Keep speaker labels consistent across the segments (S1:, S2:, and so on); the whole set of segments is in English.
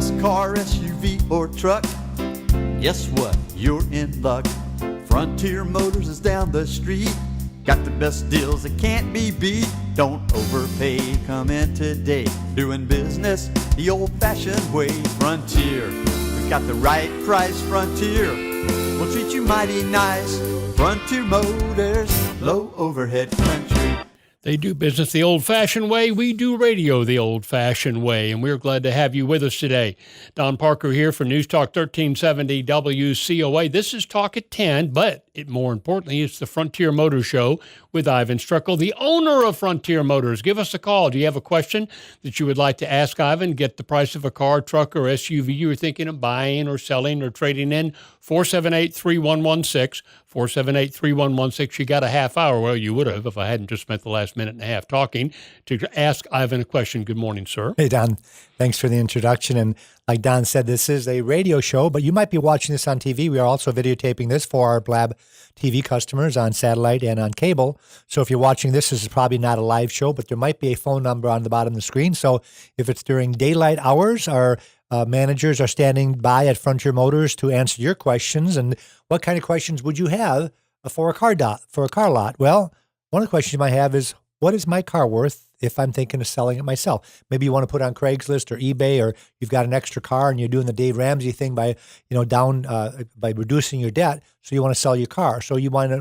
S1: best car, SUV, or truck, guess what? You're in luck. Frontier Motors is down the street. Got the best deals that can't be beat. Don't overpay, come in today. Doing business the old-fashioned way. Frontier, we got the right price. Frontier, we'll treat you mighty nice. Frontier Motors, low overhead country.
S2: They do business the old-fashioned way. We do radio the old-fashioned way, and we're glad to have you with us today. Don Parker here for News Talk 1370 WCOA. This is Talk at 10, but more importantly, it's the Frontier Motor Show with Ivan Struckle, the owner of Frontier Motors. Give us a call. Do you have a question that you would like to ask Ivan? Get the price of a car, truck, or SUV you were thinking of buying or selling or trading in? 478-3116, 478-3116. You got a half hour. Well, you would have if I hadn't just spent the last minute and a half talking to ask Ivan a question. Good morning, sir.
S3: Hey, Don. Thanks for the introduction. And like Don said, this is a radio show, but you might be watching this on TV. We are also videotaping this for our Blab TV customers on satellite and on cable. So if you're watching this is probably not a live show, but there might be a phone number on the bottom of the screen. So if it's during daylight hours, our managers are standing by at Frontier Motors to answer your questions. And what kind of questions would you have for a car lot? Well, one of the questions you might have is, what is my car worth if I'm thinking of selling it myself? Maybe you want to put on Craigslist or eBay, or you've got an extra car and you're doing the Dave Ramsey thing by reducing your debt. So you want to sell your car. So you might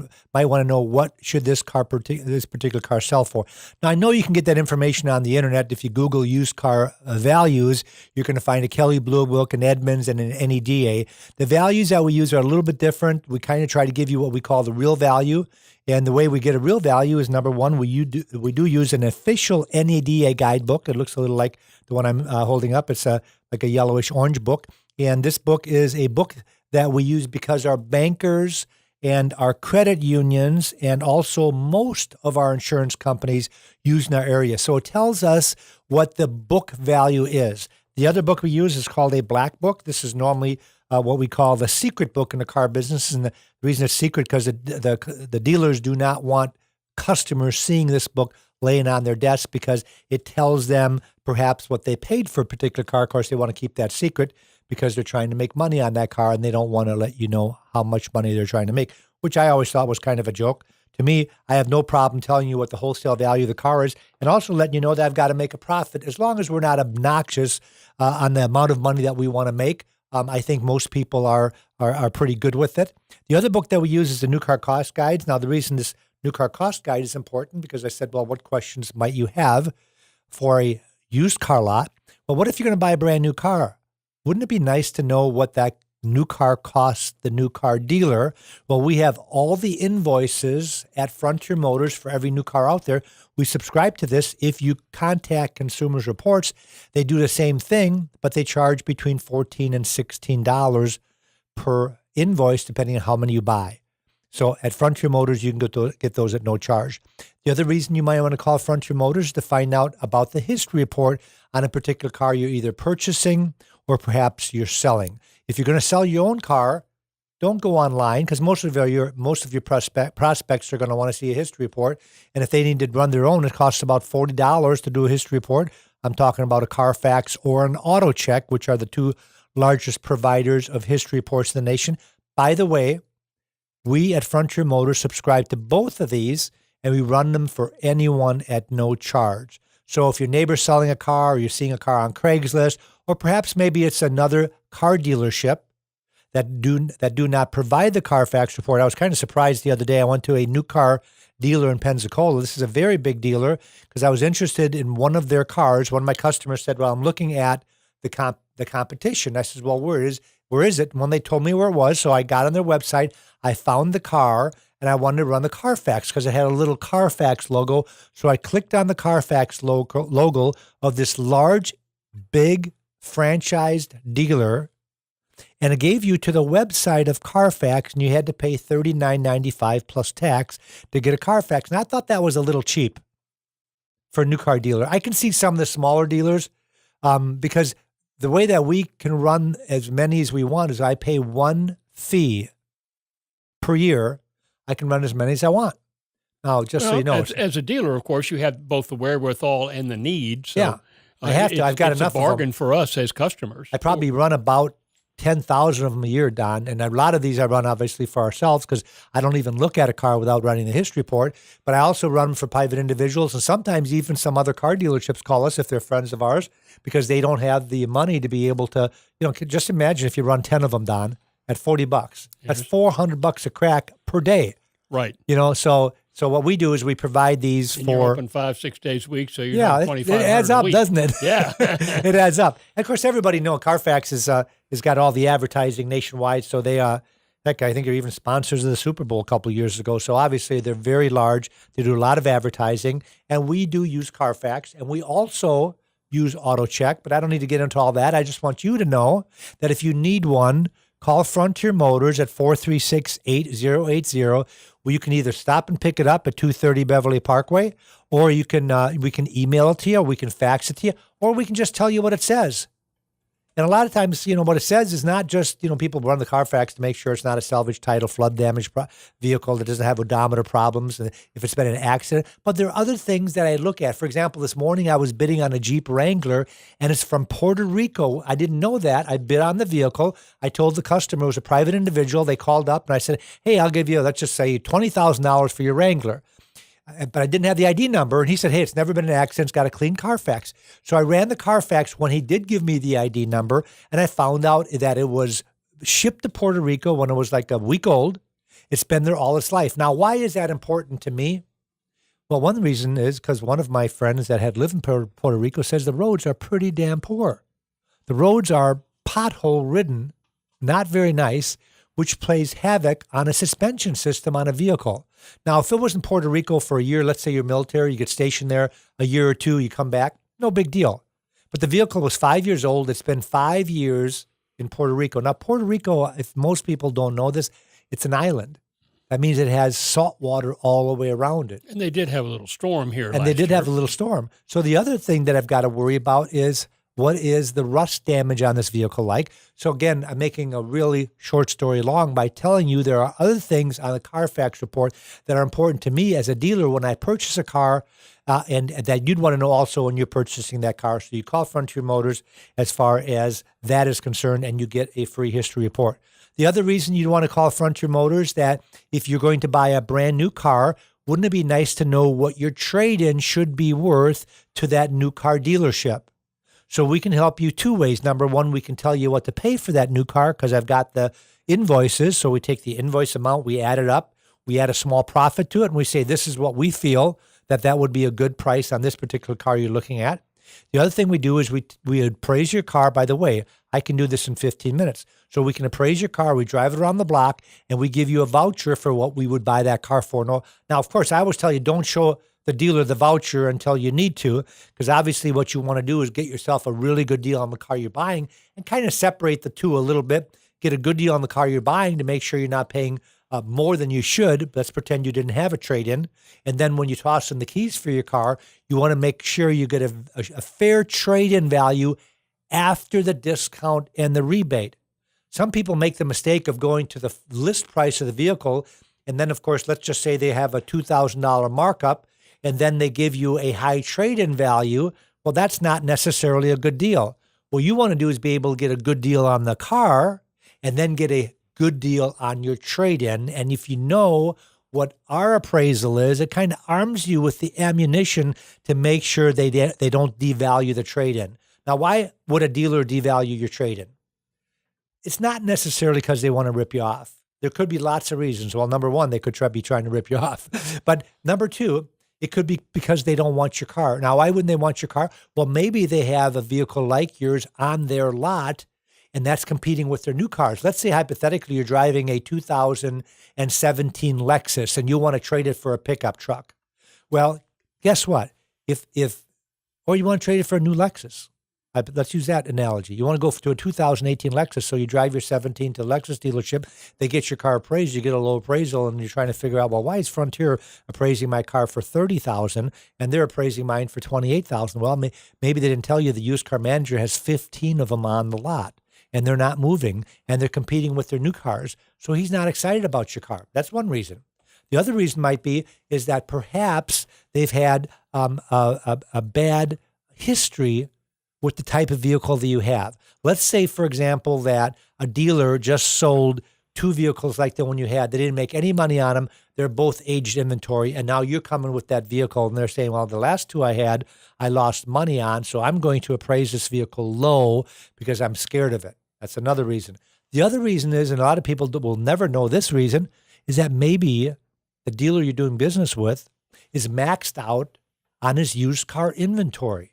S3: want to know, what should this particular car sell for? Now, I know you can get that information on the internet. If you Google used car values, you're going to find a Kelley Blue Book, an Edmunds, and an NEDA. The values that we use are a little bit different. We kind of try to give you what we call the real value. And the way we get a real value is, number one, we do use an official NEDA guidebook. It looks a little like the one I'm holding up. It's like a yellowish orange book. And this book is a book that we use because our bankers and our credit unions and also most of our insurance companies use in our area. So it tells us what the book value is. The other book we use is called a black book. This is normally what we call the secret book in the car business. And the reason it's secret because the dealers do not want customers seeing this book laying on their desk, because it tells them perhaps what they paid for a particular car. Of course, they want to keep that secret because they're trying to make money on that car, and they don't want to let you know how much money they're trying to make, which I always thought was kind of a joke. To me, I have no problem telling you what the wholesale value of the car is, and also letting you know that I've got to make a profit. As long as we're not obnoxious on the amount of money that we want to make, I think most people are pretty good with it. The other book that we use is the New Car Cost Guides. Now, the reason this New Car Cost Guide is important, because I said, well, what questions might you have for a used car lot? Well, what if you're going to buy a brand new car? Wouldn't it be nice to know what that new car costs the new car dealer? Well, we have all the invoices at Frontier Motors for every new car out there. We subscribe to this. If you contact Consumers Reports, they do the same thing, but they charge between $14 and $16 per invoice, depending on how many you buy. So at Frontier Motors, you can get those at no charge. The other reason you might want to call Frontier Motors is to find out about the history report on a particular car you're either purchasing or perhaps you're selling. If you're going to sell your own car, don't go online, because most of your prospects are going to want to see a history report. And if they need to run their own, it costs about $40 to do a history report. I'm talking about a Carfax or an Auto Check, which are the two largest providers of history reports in the nation. By the way, we at Frontier Motors subscribe to both of these, and we run them for anyone at no charge. So if your neighbor's selling a car, or you're seeing a car on Craigslist, or perhaps maybe it's another car dealership that do not provide the Carfax report. I was kind of surprised the other day. I went to a new car dealer in Pensacola. This is a very big dealer, because I was interested in one of their cars. One of my customers said, well, I'm looking at the competition. I said, well, where is it? And when they told me where it was, so I got on their website, I found the car, and I wanted to run the Carfax because it had a little Carfax logo. So I clicked on the Carfax logo of this large, big, franchised dealer, and it gave you to the website of Carfax, and you had to pay $39.95 plus tax to get a Carfax. And I thought that was a little cheap for a new car dealer. I can see some of the smaller dealers, because the way that we can run as many as we want is I pay one fee per year. I can run as many as I want. Now, just so you know.
S2: As a dealer, of course, you have both the wherewithal and the need. So,
S3: yeah. I have to. I've got
S2: it's
S3: enough
S2: a bargain for us as customers.
S3: I probably run about 10,000 of them a year, Don. And a lot of these I run obviously for ourselves because I don't even look at a car without running the history report. But I also run them for private individuals. And sometimes even some other car dealerships call us if they're friends of ours because they don't have the money to be able to, just imagine if you run 10 of them, Don, at $40. That's $400 a crack per day.
S2: Right.
S3: So what we do is we provide these
S2: and
S3: for
S2: you're open 5-6 days a week, so you're not 2,500
S3: it adds up,
S2: a week.
S3: doesn't it?
S2: Yeah.
S3: It adds up. And of course, everybody knows Carfax has got all the advertising nationwide. So they, heck, I think they're even sponsors of the Super Bowl a couple of years ago. So obviously they're very large. They do a lot of advertising, and we do use Carfax, and we also use AutoCheck. But I don't need to get into all that. I just want you to know that if you need one, call Frontier Motors at 436-8080. Well, you can either stop and pick it up at 230 Beverly Parkway, or we can email it to you, or we can fax it to you, or we can just tell you what it says. And a lot of times, what it says is not just, people run the Carfax to make sure it's not a salvage title, flood damaged vehicle that doesn't have odometer problems, and if it's been an accident. But there are other things that I look at. For example, this morning I was bidding on a Jeep Wrangler, and it's from Puerto Rico. I didn't know that. I bid on the vehicle. I told the customer it was a private individual. They called up, and I said, hey, I'll give you, let's just say, $20,000 for your Wrangler. But I didn't have the ID number. And he said, hey, it's never been an accident. It's got a clean Carfax. So I ran the Carfax when he did give me the ID number, and I found out that it was shipped to Puerto Rico when it was like a week old. It's been there all its life. Now, why is that important to me? Well, one reason is because one of my friends that had lived in Puerto Rico says the roads are pretty damn poor. The roads are pothole-ridden, not very nice, which plays havoc on a suspension system on a vehicle. Now, if it was in Puerto Rico for a year, let's say you're military, you get stationed there a year or two, you come back, no big deal. But the vehicle was 5 years old. It's been 5 years in Puerto Rico. Now, Puerto Rico, if most people don't know this, it's an island. That means it has salt water all the way around it.
S2: And they did have a little storm here
S3: And they did have a little storm. So the other thing that I've got to worry about is what is the rust damage on this vehicle like? So again, I'm making a really short story long by telling you there are other things on the Carfax report that are important to me as a dealer when I purchase a car, and that you'd want to know also when you're purchasing that car. So you call Frontier Motors as far as that is concerned, and you get a free history report. The other reason you'd want to call Frontier Motors, that if you're going to buy a brand new car, wouldn't it be nice to know what your trade-in should be worth to that new car dealership? So we can help you two ways. Number one, we can tell you what to pay for that new car because I've got the invoices. So we take the invoice amount, we add it up, we add a small profit to it, and we say this is what we feel that would be a good price on this particular car you're looking at. The other thing we do is we appraise your car. By the way, I can do this in 15 minutes. So we can appraise your car, we drive it around the block, and we give you a voucher for what we would buy that car for. Now, of course, I always tell you don't show the dealer the voucher until you need to, because obviously what you want to do is get yourself a really good deal on the car you're buying and kind of separate the two a little bit, get a good deal on the car you're buying to make sure you're not paying more than you should. Let's pretend you didn't have a trade-in. And then when you toss in the keys for your car, you want to make sure you get a fair trade-in value after the discount and the rebate. Some people make the mistake of going to the list price of the vehicle, and then, of course, let's just say they have a $2,000 markup, and then they give you a high trade-in value. Well, that's not necessarily a good deal. What you want to do is be able to get a good deal on the car and then get a good deal on your trade-in. And if you know what our appraisal is, it kind of arms you with the ammunition to make sure they don't devalue the trade-in. Now, why would a dealer devalue your trade-in? It's not necessarily because they want to rip you off. There could be lots of reasons. Well, number one, they could be trying to rip you off. But number two, it could be because they don't want your car. Now, why wouldn't they want your car? Well, maybe they have a vehicle like yours on their lot, and that's competing with their new cars. Let's say, hypothetically, you're driving a 2017 Lexus, and you want to trade it for a pickup truck. Well, guess what? Or you want to trade it for a new Lexus. Let's use that analogy. You want to go to a 2018 Lexus, so you drive your 17 to the Lexus dealership. They get your car appraised. You get a low appraisal, and you're trying to figure out, well, why is Frontier appraising my car for $30,000 and they're appraising mine for $28,000? Well, maybe they didn't tell you the used car manager has 15 of them on the lot, and they're not moving, and they're competing with their new cars, so he's not excited about your car. That's one reason. The other reason might be is that perhaps they've had a bad history with the type of vehicle that you have. Let's say, for example, that a dealer just sold two vehicles like the one you had. They didn't make any money on them. They're both aged inventory. And now you're coming with that vehicle and they're saying, well, the last two I had, I lost money on. So I'm going to appraise this vehicle low because I'm scared of it. That's another reason. The other reason is, and a lot of people will never know this reason, is that maybe the dealer you're doing business with is maxed out on his used car inventory.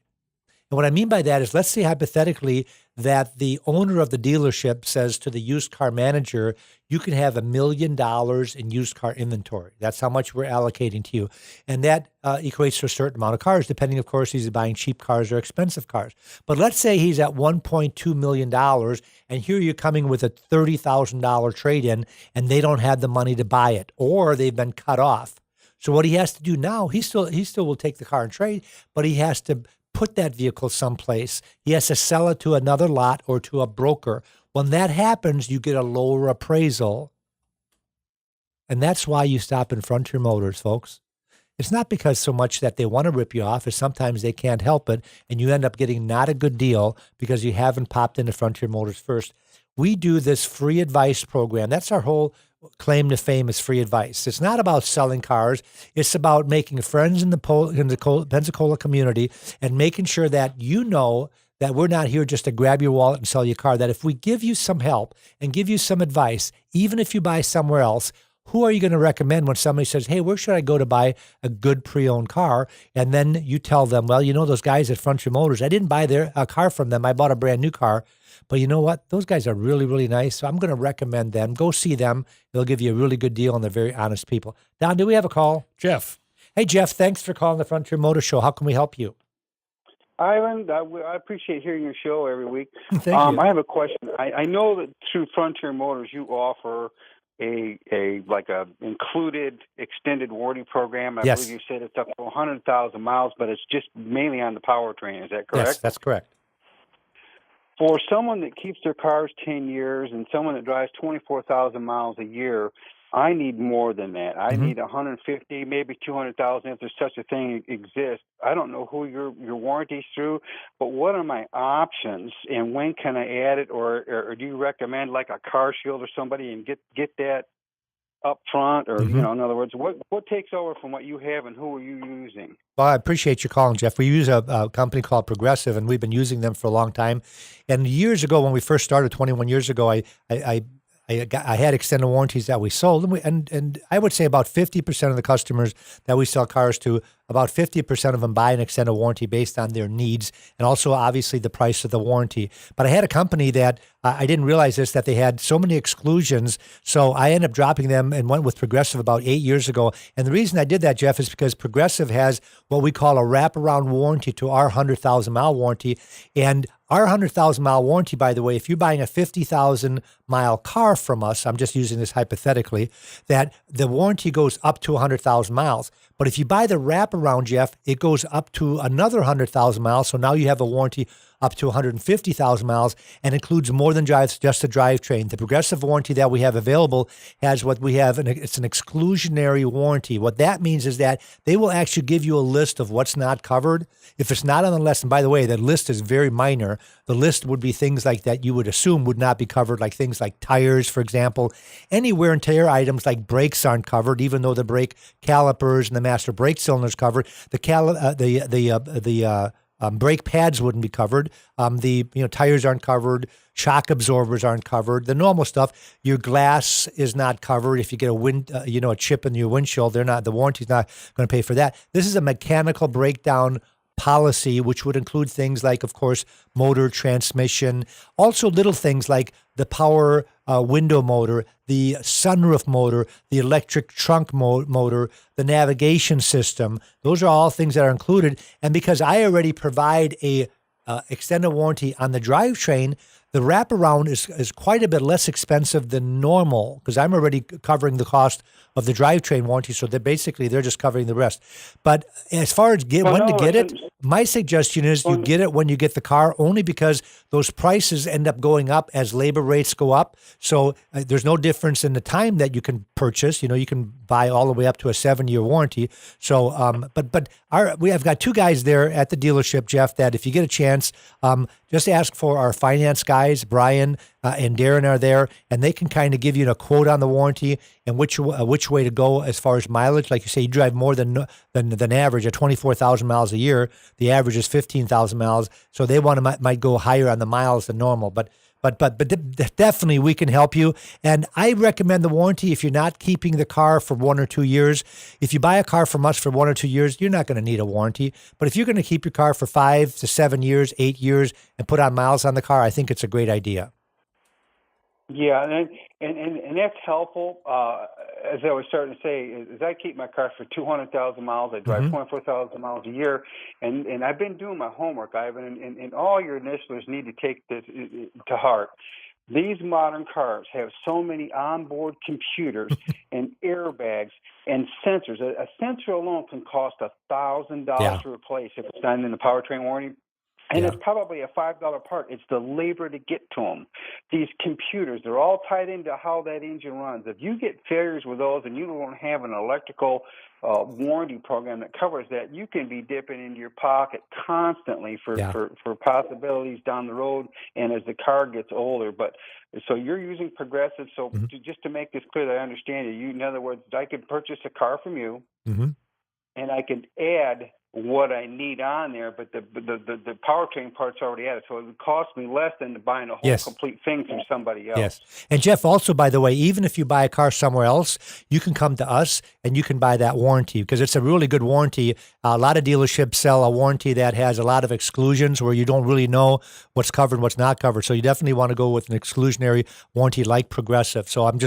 S3: And what I mean by that is, let's say hypothetically that the owner of the dealership says to the used car manager, you can have $1 million in used car inventory. That's how much we're allocating to you. And that equates to a certain amount of cars, depending, of course, he's buying cheap cars or expensive cars. But let's say he's at $1.2 million, and here you're coming with a $30,000 trade-in, and they don't have the money to buy it, or they've been cut off. So what he has to do now, he still will take the car and trade, but he has to put that vehicle someplace. He has to sell it to another lot or to a broker. When that happens, you get a lower appraisal. And that's why you stop in Frontier Motors, folks. It's not because so much that they want to rip you off, it's sometimes they can't help it, and you end up getting not a good deal because you haven't popped into Frontier Motors first. We do this free advice program. That's our whole claim to fame, is free advice. It's not about selling cars. It's about making friends in the Pensacola community and making sure that you know that we're not here just to grab your wallet and sell you a car, that if we give you some help and give you some advice, even if you buy somewhere else, who are you going to recommend when somebody says, hey, where should I go to buy a good pre-owned car? And then you tell them, well, you know, those guys at Frontier Motors, I didn't buy a car from them. I bought a brand new car. But you know what? Those guys are really, really nice. So I'm going to recommend them. Go see them. They'll give you a really good deal, and they're very honest people. Don, do we have a call?
S2: Jeff.
S3: Hey, Jeff, thanks for calling the Frontier Motor Show. How can we help you?
S4: Ivan, I appreciate hearing your show every week.
S3: Thank you.
S4: I have a question. I know that through Frontier Motors you offer a included extended warranty program. I
S3: Yes.
S4: believe you said it's up to 100,000 miles, but it's just mainly on the powertrain. Is that correct?
S3: Yes, that's correct.
S4: For someone that keeps their cars 10 years and someone that drives 24,000 miles a year, I need more than that. I need 150, maybe 200,000 if there's such a thing exists. I don't know who your warranty's through, but what are my options and when can I add it, or do you recommend like a Car Shield or somebody and get that up front, or you know, in other words, what takes over from what you have and who are you using?
S3: Well, I appreciate you calling, Jeff. We use a company called Progressive, and we've been using them for a long time. And years ago, when we first started, 21 years ago, I had extended warranties that we sold, and I would say about 50% of the customers that we sell cars to, about 50% of them buy an extended warranty based on their needs, and also obviously the price of the warranty. But I had a company that I didn't realize this, that they had so many exclusions, so I ended up dropping them and went with Progressive about 8 years ago. And the reason I did that, Jeff, is because Progressive has what we call a wraparound warranty to our 100,000 mile warranty. And our 100,000 mile warranty, by the way, if you're buying a 50,000 mile car from us, I'm just using this hypothetically, that the warranty goes up to 100,000 miles. But if you buy the wraparound, Jeff, it goes up to another 100,000 miles. So now you have a warranty up to 150,000 miles and includes more than just the drivetrain. The Progressive warranty that we have available has what we have, and it's an exclusionary warranty. What that means is that they will actually give you a list of what's not covered. If it's not on the list, and by the way, that list is very minor. The list would be things like that you would assume would not be covered, like things like tires, for example. Any wear and tear items like brakes aren't covered, even though the brake calipers and the master brake cylinder is covered. Brake pads wouldn't be covered. Tires aren't covered. Shock absorbers aren't covered. The normal stuff. Your glass is not covered. If you get a chip in your windshield, the warranty's not going to pay for that. This is a mechanical breakdown policy, which would include things like, of course, motor, transmission, also little things like the power window motor, the sunroof motor, the electric trunk motor, the navigation system. Those are all things that are included. And because I already provide a extended warranty on the drivetrain, the wraparound is quite a bit less expensive than normal because I'm already covering the cost of the drivetrain warranty. So they're just covering the rest. But as far as when to get it, My suggestion is you get it when you get the car, only because those prices end up going up as labor rates go up. So there's no difference in the time that you can purchase. You can buy all the way up to a 7-year warranty. So, we have got two guys there at the dealership, Jeff, that if you get a chance, just ask for our finance guys. Brian and Darren are there, and they can kind of give you a quote on the warranty and which way to go as far as mileage. Like you say, you drive more than average at 24,000 miles a year. The average is 15,000 miles, so they might go higher on the miles than normal. But definitely we can help you. And I recommend the warranty if you're not keeping the car for 1 or 2 years. If you buy a car from us for 1 or 2 years, you're not going to need a warranty. But if you're going to keep your car for 5 to 7 years, 8 years, and put on miles on the car, I think it's a great idea.
S4: Yeah, and that's helpful. As I was starting to say, is I keep my car for 200,000 miles. I drive 24,000 miles a year, and I've been doing my homework, Ivan, and all your listeners need to take this to heart. These modern cars have so many onboard computers and airbags and sensors. A sensor alone can cost $1,000 to replace if it's not in the powertrain warranty. And it's probably a $5 part. It's the labor to get to them. These computers, they're all tied into how that engine runs. If you get failures with those and you don't have an electrical warranty program that covers that, you can be dipping into your pocket constantly for possibilities down the road and as the car gets older. But so you're using Progressive. So just to make this clear that I understand you, in other words, I could purchase a car from you and I could add what I need on there, but the powertrain part's already added, so it would cost me less than buying a whole complete thing from somebody else.
S3: Yes. And Jeff, also, by the way, even if you buy a car somewhere else, you can come to us and you can buy that warranty because it's a really good warranty. A lot of dealerships sell a warranty that has a lot of exclusions where you don't really know what's covered and what's not covered. So you definitely want to go with an exclusionary warranty like Progressive. So I'm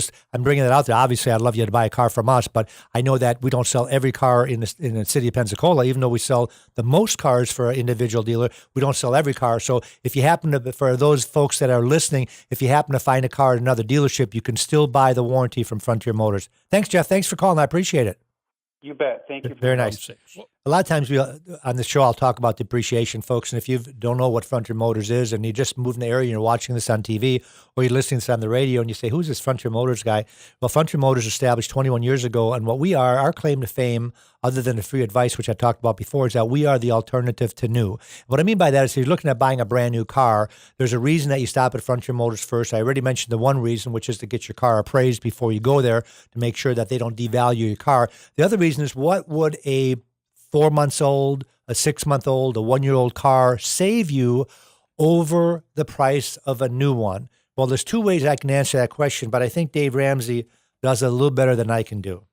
S3: bringing that out there. Obviously, I'd love you to buy a car from us, but I know that we don't sell every car in the city of Pensacola, even though we sell the most cars for an individual dealer. We don't sell every car. So if you happen to, for those folks that are listening, if you happen to find a car at another dealership, you can still buy the warranty from Frontier Motors. Thanks, Jeff. Thanks for calling. I appreciate it.
S4: You bet. Thank you.
S3: Very nice. A lot of times on the show, I'll talk about depreciation, folks. And if you don't know what Frontier Motors is and you just moved in the area and you're watching this on TV or you're listening to this on the radio and you say, who's this Frontier Motors guy? Well, Frontier Motors established 21 years ago. And what we are, our claim to fame, other than the free advice, which I talked about before, is that we are the alternative to new. What I mean by that is if you're looking at buying a brand new car, there's a reason that you stop at Frontier Motors first. I already mentioned the one reason, which is to get your car appraised before you go there to make sure that they don't devalue your car. The other reason is what would a 4 months old, a 6-month-old, a 1-year-old car save you over the price of a new one? Well, there's two ways I can answer that question, but I think Dave Ramsey does it a little better than I can do.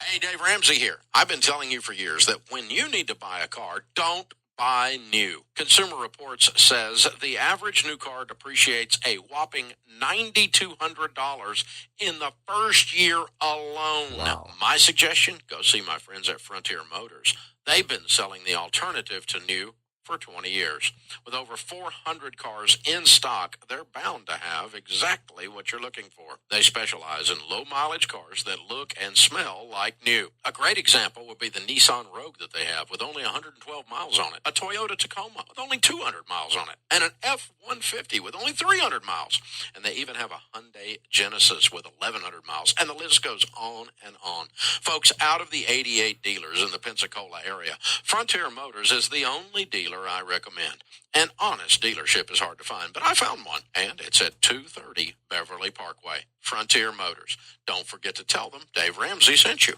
S5: Hey, Dave Ramsey here. I've been telling you for years that when you need to buy a car, don't buy new. Consumer Reports says the average new car depreciates a whopping $9,200 in the first year alone.
S3: Wow.
S5: My suggestion, go see my friends at Frontier Motors. They've been selling the alternative to new for 20 years. With over 400 cars in stock, they're bound to have exactly what you're looking for. They specialize in low-mileage cars that look and smell like new. A great example would be the Nissan Rogue that they have with only 112 miles on it, a Toyota Tacoma with only 200 miles on it, and an F-150 with only 300 miles. And they even have a Hyundai Genesis with 1,100 miles, and the list goes on and on. Folks, out of the 88 dealers in the Pensacola area, Frontier Motors is the only dealer I recommend. An honest dealership is hard to find, but I found one, and it's at 230 Beverly Parkway. Frontier Motors. Don't forget to tell them Dave Ramsey sent you.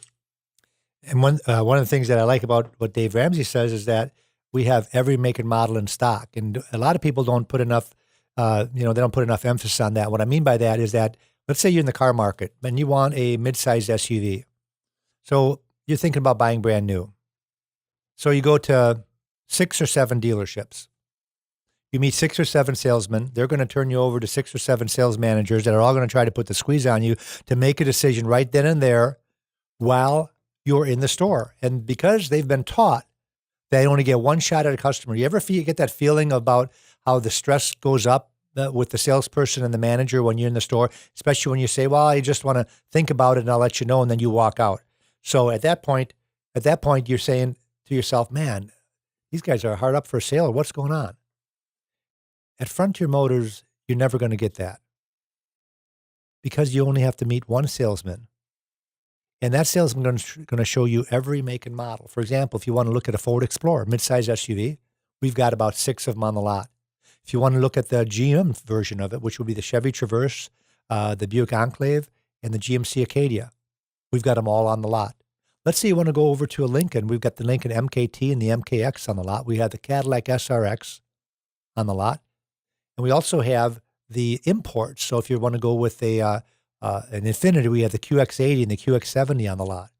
S3: And one of the things that I like about what Dave Ramsey says is that we have every make and model in stock, and a lot of people don't put enough, they don't put enough emphasis on that. What I mean by that is that let's say you're in the car market and you want a mid-sized SUV, so you're thinking about buying brand new. So you go to 6 or 7 dealerships. You meet 6 or 7 salesmen. They're going to turn you over to 6 or 7 sales managers that are all going to try to put the squeeze on you to make a decision right then and there while you're in the store. And because they've been taught they only get one shot at a customer, you ever get that feeling about how the stress goes up with the salesperson and the manager when you're in the store, especially when you say, well, I just want to think about it and I'll let you know, and then you walk out. So at that point, you're saying to yourself, man, these guys are hard up for sale. What's going on? At Frontier Motors, you're never going to get that because you only have to meet one salesman. And that salesman is going to show you every make and model. For example, if you want to look at a Ford Explorer, midsize SUV, we've got about 6 of them on the lot. If you want to look at the GM version of it, which would be the Chevy Traverse, the Buick Enclave, and the GMC Acadia, we've got them all on the lot. Let's say you want to go over to a Lincoln. We've got the Lincoln MKT and the MKX on the lot. We have the Cadillac SRX on the lot. And we also have the imports. So if you want to go with an Infiniti, we have the QX80 and the QX70 on the lot.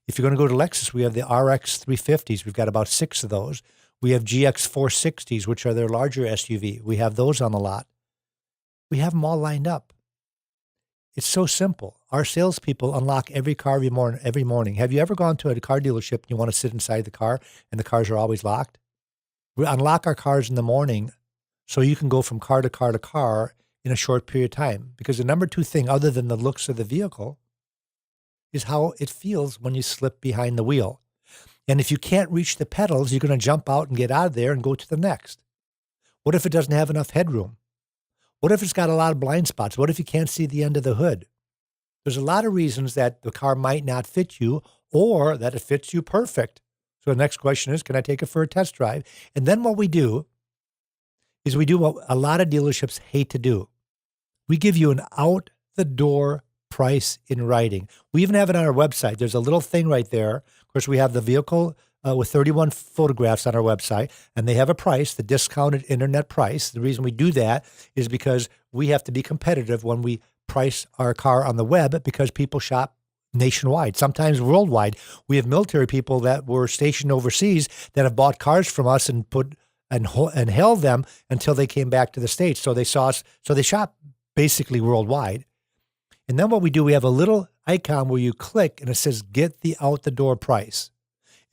S3: If you're going to go to Lexus, we have the RX 350s. We've got about 6 of those. We have GX 460s, which are their larger SUV. We have those on the lot. We have them all lined up. It's so simple. Our salespeople unlock every car every morning. Have you ever gone to a car dealership and you want to sit inside the car and the cars are always locked? We unlock our cars in the morning so you can go from car to car to car in a short period of time. Because the number 2 thing, other than the looks of the vehicle, is how it feels when you slip behind the wheel. And if you can't reach the pedals, you're going to jump out and get out of there and go to the next. What if it doesn't have enough headroom? What if it's got a lot of blind spots? What if you can't see the end of the hood? There's a lot of reasons that the car might not fit you or that it fits you perfect. So the next question is, can I take it for a test drive? And then what we do is we do what a lot of dealerships hate to do. We give you an out-the-door price in writing. We even have it on our website. There's a little thing right there. Of course, we have the vehicle with 31 photographs on our website, and they have a price, the discounted internet price. The reason we do that is because we have to be competitive when we price our car on the web because people shop nationwide, sometimes worldwide. We have military people that were stationed overseas that have bought cars from us and held them until they came back to the States. So they saw us, so they shop basically worldwide. And then what we do, we have a little icon where you click and it says, get the out-the-door price.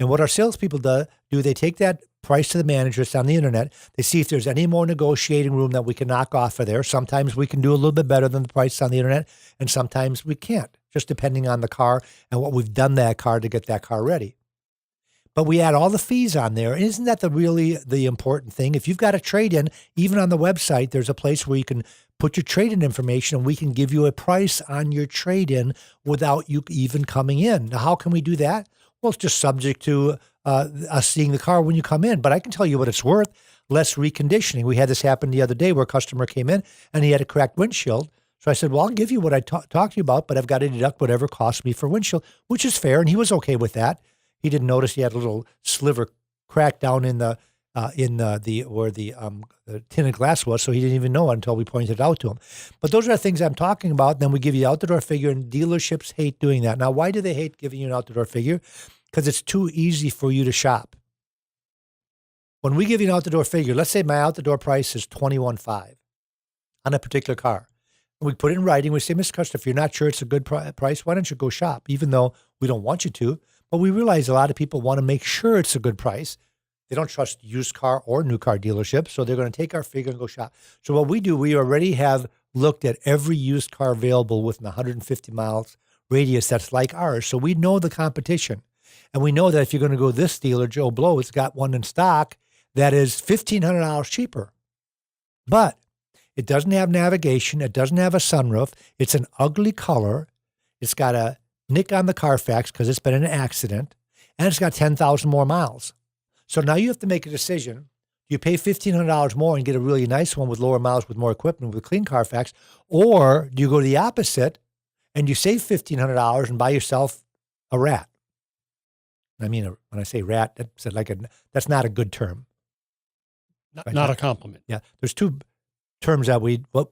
S3: And what our salespeople do, they take that price to the manager. It's on the internet. They see if there's any more negotiating room that we can knock off of there. Sometimes we can do a little bit better than the price on the internet, and sometimes we can't, just depending on the car and what we've done that car to get that car ready. But we add all the fees on there. Isn't that really the important thing? If you've got a trade-in, even on the website, there's a place where you can put your trade-in information and we can give you a price on your trade-in without you even coming in. Now, how can we do that? Well, it's just subject to us seeing the car when you come in. But I can tell you what it's worth, less reconditioning. We had this happen the other day where a customer came in and he had a cracked windshield. So I said, well, I'll give you what I talked to you about, but I've got to deduct whatever cost me for windshield, which is fair. And he was okay with that. He didn't notice he had a little sliver crack down in the tinted glass was, so he didn't even know until we pointed it out to him. But those are the things I'm talking about. Then we give you the out-the-door figure, and dealerships hate doing that. Now, why do they hate giving you an out-the-door figure? Because it's too easy for you to shop. When we give you an out-the-door figure, let's say my out-the-door price is $21,500 on a particular car. And we put it in writing. We say, Mr. Custer, if you're not sure it's a good price, why don't you go shop? Even though we don't want you to. But we realize a lot of people want to make sure it's a good price. They don't trust used car or new car dealerships, so they're going to take our figure and go shop. So what we do, we already have looked at every used car available within 150 miles radius that's like ours. So we know the competition. And we know that if you're going to go this dealer, Joe Blow, it's got one in stock that is $1,500 cheaper. But it doesn't have navigation. It doesn't have a sunroof. It's an ugly color. It's got a nick on the Carfax because it's been in an accident. And it's got 10,000 more miles. So now you have to make a decision. Do you pay $1,500 more and get a really nice one with lower miles, with more equipment, with clean Carfax? Or do you go the opposite and you save $1,500 and buy yourself a rat? I mean, when I say rat, that's not a good term.
S2: Not a compliment.
S3: Yeah. There's 2 terms that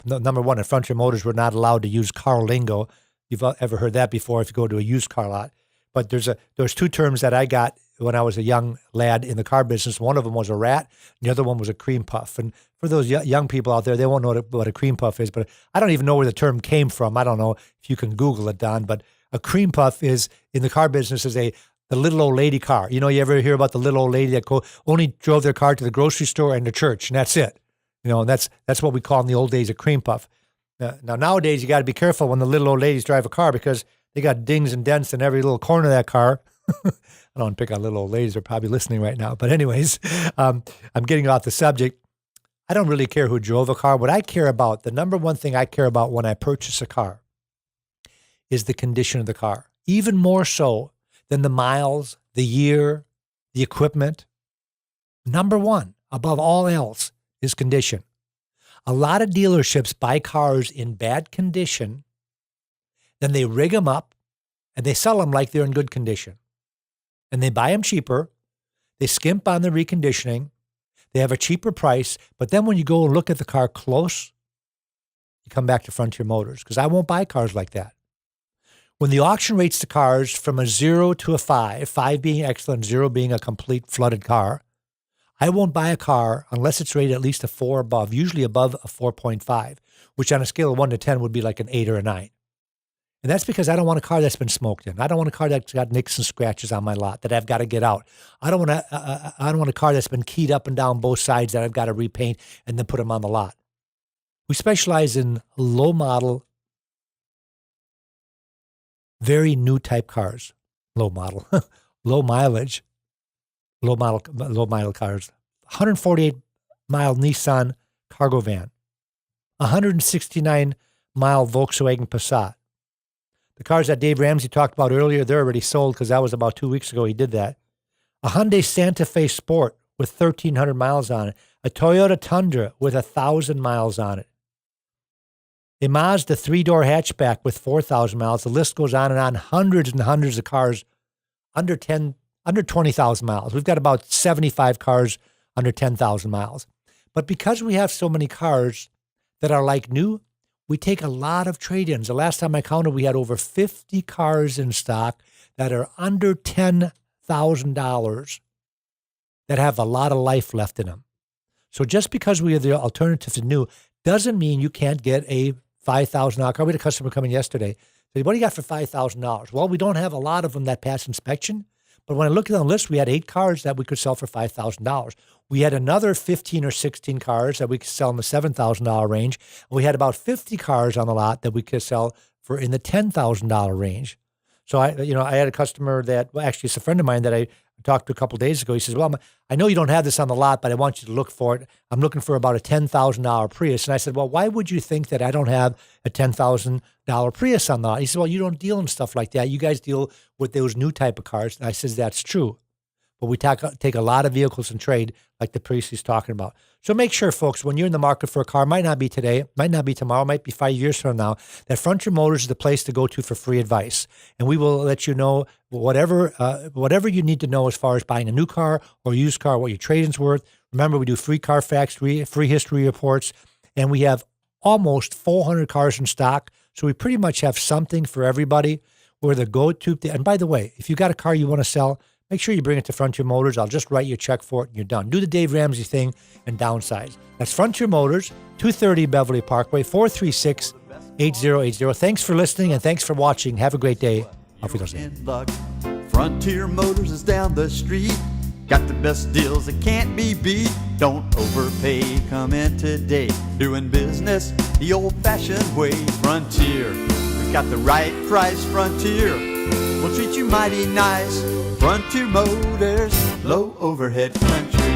S3: number one, at Frontier Motors, we're not allowed to use car lingo. You've ever heard that before if you go to a used car lot. But there's 2 terms that I got when I was a young lad in the car business. One of them was a rat, and the other one was a cream puff. And for those young people out there, they won't know what a cream puff is, but I don't even know where the term came from. I don't know if you can Google it, Don, but a cream puff is, in the car business, is the little old lady car. You know, you ever hear about the little old lady that only drove their car to the grocery store and the church, and that's it. You know, and that's what we call in the old days a cream puff. Now, nowadays, you got to be careful when the little old ladies drive a car because they got dings and dents in every little corner of that car. I don't want to pick on little old ladies who are probably listening right now. But anyways, I'm getting off the subject. I don't really care who drove a car. What I care about, the number one thing I care about when I purchase a car is the condition of the car, even more so than the miles, the year, the equipment. Number one, above all else, is condition. A lot of dealerships buy cars in bad condition, then they rig them up, and they sell them like they're in good condition. And they buy them cheaper. They skimp on the reconditioning. They have a cheaper price. But then when you go and look at the car close, you come back to Frontier Motors, because I won't buy cars like that. When the auction rates the cars from a 0 to a 5, 5 being excellent, 0 being a complete flooded car, I won't buy a car unless it's rated at least a 4 above, usually above a 4.5, which on a scale of 1 to 10 would be like an 8 or a 9. And that's because I don't want a car that's been smoked in. I don't want a car that's got nicks and scratches on my lot that I've got to get out. I don't want a car that's been keyed up and down both sides that I've got to repaint and then put them on the lot. We specialize in low model, very new type cars. Low model, low mileage, low model cars. 148 mile Nissan cargo van, 169 mile Volkswagen Passat. The cars that Dave Ramsey talked about earlier, they're already sold because that was about 2 weeks ago he did that. A Hyundai Santa Fe Sport with 1,300 miles on it. A Toyota Tundra with 1,000 miles on it. A Mazda 3-door hatchback with 4,000 miles. The list goes on, hundreds and hundreds of cars under 20,000 miles. We've got about 75 cars under 10,000 miles. But because we have so many cars that are like new, we take a lot of trade-ins. The last time I counted, we had over 50 cars in stock that are under $10,000 that have a lot of life left in them. So just because we are the alternative to new doesn't mean you can't get a $5,000 car. We had a customer come in yesterday. Said, what do you got for $5,000? Well, we don't have a lot of them that pass inspection. But when I looked at the list, we had 8 cars that we could sell for $5,000. We had another 15 or 16 cars that we could sell in the $7,000 range. And we had about 50 cars on the lot that we could sell for in the $10,000 range. So I had a customer that, well, actually it's a friend of mine that I talked to a couple of days ago. He says, well, I know you don't have this on the lot, but I want you to look for it. I'm looking for about a $10,000 Prius. And I said, well, why would you think that I don't have a $10,000 Prius on the lot? He said, well, you don't deal in stuff like that. You guys deal with those new type of cars. And I said, that's true. But we take a lot of vehicles in trade like the Prius he's talking about. So make sure, folks, when you're in the market for a car, might not be today, might not be tomorrow, might be 5 years from now, that Frontier Motors is the place to go to for free advice. And we will let you know whatever you need to know as far as buying a new car or used car, what your trade-in's worth. Remember, we do free Carfax, free history reports, and we have almost 400 cars in stock. So we pretty much have something for everybody. We're the go-to. And by the way, if you got a car you want to sell, make sure you bring it to Frontier Motors. I'll just write you a check for it and you're done. Do the Dave Ramsey thing and downsize. That's Frontier Motors, 230 Beverly Parkway, 436-8080. Thanks for listening and thanks for watching. Have a great day. Auf Wiedersehen.
S1: In luck. Frontier Motors is down the street. Got the best deals that can't be beat. Don't overpay. Come in today. Doing business the old-fashioned way. Frontier. We got the right price. Frontier will treat you mighty nice. Frontier Motors, low overhead country.